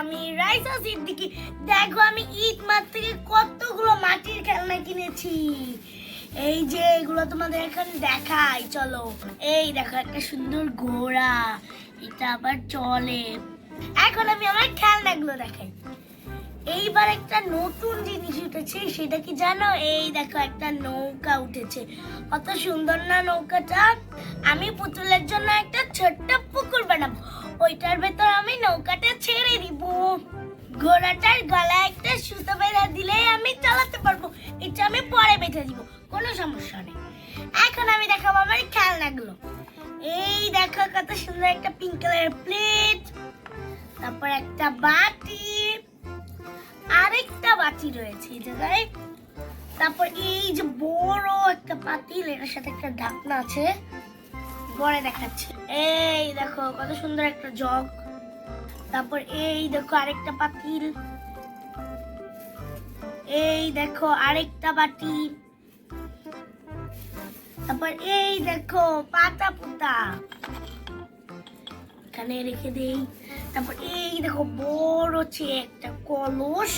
আমি রাইসা সিদ্দিকী। দেখো আমি ঈদ মাঠ থেকে কতগুলো মাটির খেলনা কিনেছি। এই যে এগুলো তোমাদের এখানে দেখাই, চলো। এই দেখো একটা সুন্দর ঘোড়া, এটা আবার চলে। এখন আমি আমার খেলনাগুলো দেখাই। এইবার একটা নতুন জিনিস উঠেছে, সেটা কি জানো? এই দেখো একটা নৌকা উঠেছে, কত সুন্দর না নৌকাটা। আমি পুতুলের জন্য একটা ছোট্ট পুকুর বানাবো, ওইটার ভেতর আমি নৌকাটা ছেড়ে দিব। ঘোড়াটার গলায় একটা সুতো বেঁধে দিলেই আমি চালাতে পারবো, এটা আমি পরে বেঁধে দিব, কোনো সমস্যা নেই। এখন আমি দেখাবো আমার খেলনাগুলো। এই দেখো কত সুন্দর একটা পিঙ্ক কালারের প্লেট, তারপর একটা বাটি, আরেকটা বাটি রয়েছে এই জায়গায়। তারপর এই যে বড় একটা পাতিল, এটার সাথে একটা ঢাকনা আছে, পরে দেখাচ্ছি। এই দেখো কত সুন্দর একটা জগ। তারপর এই দেখো আরেকটা পাতিল, এই দেখো আরেকটা বাটি, তারপর এই দেখো পাতা পুতা, এখানে রেখে দেই। তারপর এই দেখো বড় একটা কলস।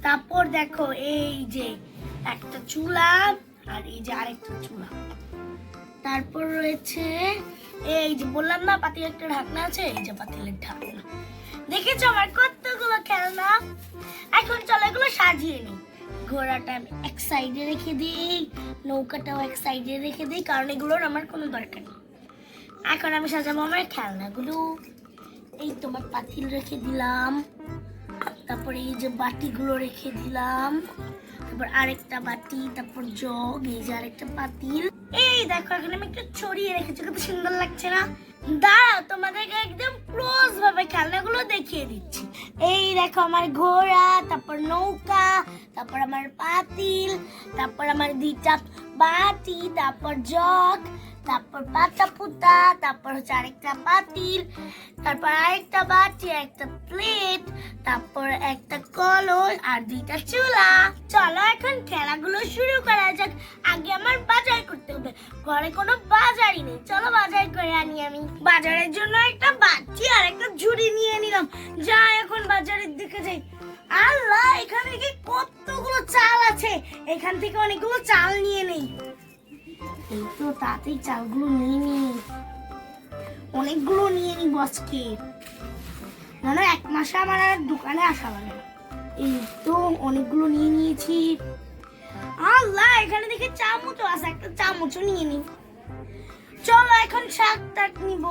তারপর দেখো এই যে একটা চুলা, আর এই যে আরেকটা চুলা। তারপর রয়েছে এই যে বললাম না পাতিলের একটা ঢাকনা আছে, এই যে পাতিলের ঢাকনা। দেখেছো আমার কতগুলো খেলনা। এখন চলো এগুলো সাজিয়ে নিই। ঘোড়াটা আমি এক সাইডে রেখে দিই, নৌকাটাও এক সাইডে রেখে দিই, কারণ এগুলোর আমার কোনো দরকার নেই। এখন আমি সাজাবো আমার খেলনাগুলো। এই তোমার পাতিল রেখে দিলাম, তারপর এই যে বাটিগুলো রেখে দিলাম, তারপর আরেকটা বাটি, তারপর জগ, এই যে আরেকটা পাতিল। এই দেখো এখন আমি একটু ছড়িয়ে রেখেছি, কত সুন্দর লাগছে না? দাঁড়াও তোমাদেরকে একদম ক্লোজ ভাবে খেলনাগুলো দেখিয়ে দিচ্ছি। এই দেখো আমার ঘোড়া, তারপর নৌকা, তারপর আমার পাতিল, তারপর আমার দুইটা বাটি, তারপর জগ, তারপর পাতা পুতা, তারপর হচ্ছে আরেকটা পাতিল, তারপর আরেকটা বাটি, একটা প্লেট, তারপর একটা কলস আর দুইটা চুলা। চলো এখন খেলাগুলো শুরু করা যাক। আগে আমার বাজার করতে হবে, ঘরে কোনো বাজারই নেই। চলো বাজার করে আনি। আমি বাজারের জন্য একটা বাটি আর একটা ঝুড়ি নিয়ে নিলাম। যাই এখন বাজারের দিকে যাই। আল্লাহ, এখানে কি কতগুলো চাল আছে, এখান থেকে অনেকগুলো চাল নিয়ে নেই। এই তো তাতেই চালগুলো নিয়ে নি, অনেকগুলো নিয়ে নি বসকে, মানে এক মাসে আমার আর দোকানে আসা লাগে না। এই তো অনেকগুলো নিয়ে নিয়েছি। আল্লাহ, এখানে দেখে চামচও আছে, একটা চামচও নিয়ে নি। চলো এখন শাক টাক নিব।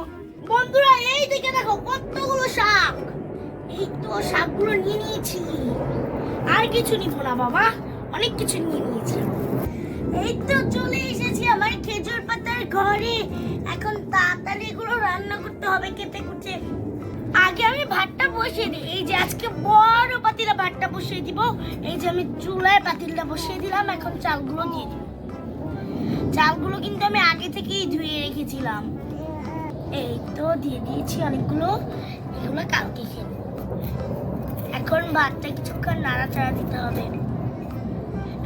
বন্ধুরা এই দিকে দেখো কতগুলো শাক। এই তো শাকগুলো নিয়ে নিয়েছি, আর কিছু নিব না বাবা, অনেক কিছু নিয়ে নিয়েছি। এই তো চলে এসেছি আমার খেজুর পাতার ঘরে। এখন তাড়াতাড়ি এগুলো রান্না করতে হবে কেটে কুটে। আগে আমি ভাতটা বসিয়ে দিই। এই যে আজকে বড় পাতিলে ভাতটা বসিয়ে দিব। এই যে আমি চুলায় পাতিলটা বসিয়ে দিলাম। এখন চালগুলো দিয়ে দিব। চালগুলো কিন্তু আমি আগে থেকেই ধুয়ে রেখেছিলাম। এই তো দিয়ে দিয়েছি অনেকগুলো, এগুলো কালকে খেয়ে। এখন ভাতটা কিছুক্ষণ নাড়াচাড়া দিতে হবে।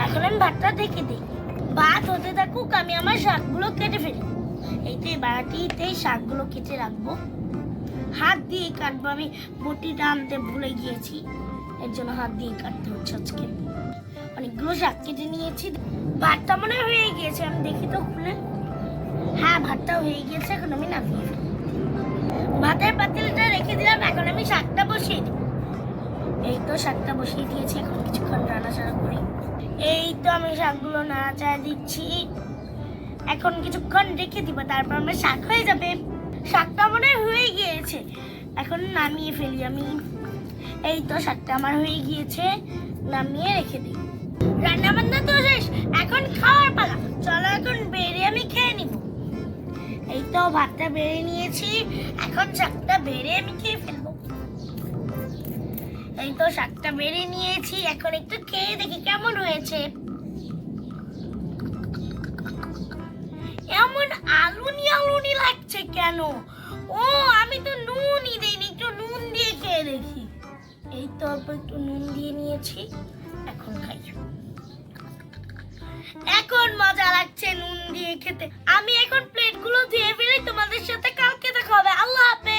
এখন আমি ভাতটা দেখে দিই। ভাত হতে থাকুক, আমি আমার শাকগুলো কেটে ফেলি। এই তো এই বাটিতে শাকগুলো কেটে রাখবো, হাত দিয়ে কাটবো। আমি বটিটা আনতে ভুলে গিয়েছি, এর জন্য হাত দিয়ে কাটতে হচ্ছে আজকে। অনেকগুলো শাক কেটে নিয়েছি। ভাতটা মনে হয়ে গিয়েছে, আমি দেখি তো খুলে। হ্যাঁ, ভাতটা হয়ে গিয়েছে। এখন আমি নামিয়ে ফেলি। ভাতের পাতিলটা রেখে দিলাম, এখন আমি শাকটা বসিয়ে দিই। এই তো শাকটা বসিয়ে দিয়েছি, এখন কিছুক্ষণ নাড়াচাড়া করি। এই তো আমি শাকগুলো নাড়াচাড়া দিচ্ছি। এখন কিছুক্ষণ রেখে দিব, তারপর আমার শাক হয়ে যাবে। শাকটা মনে হয়ে গিয়েছে, এখন নামিয়ে ফেলি আমি। এই তো শাকটা আমার হয়ে গিয়েছে, নামিয়ে রেখে দিই। রান্না বান্না তো শেষ, এখন খাওয়ার পালা। চলো এখন বেড়ে আমি খেয়ে নিব। এই তো ভাতটা বেড়ে নিয়েছি, এখন শাকটা বেড়ে আমি খেয়ে ফেলবো। এই তো শাকটা বেড়ে নিয়েছি, এখন একটু খেয়ে দেখি কেমন হয়েছে। এমন আলুনি আলুনি লাগছে কেন? ও, আমি তো নুনই দেইনি, একটু নুন দিয়ে খেয়ে দেখি। এই তো অল্প একটু নুন দিয়ে নিয়েছি, এখন খাই। এখন মজা লাগছে নুন দিয়ে খেতে। আমি এখন প্লেটগুলো ধুয়ে ফেলি, তোমাদের সাথে কালকে দেখা হবে। আল্লাহ হাফেজ।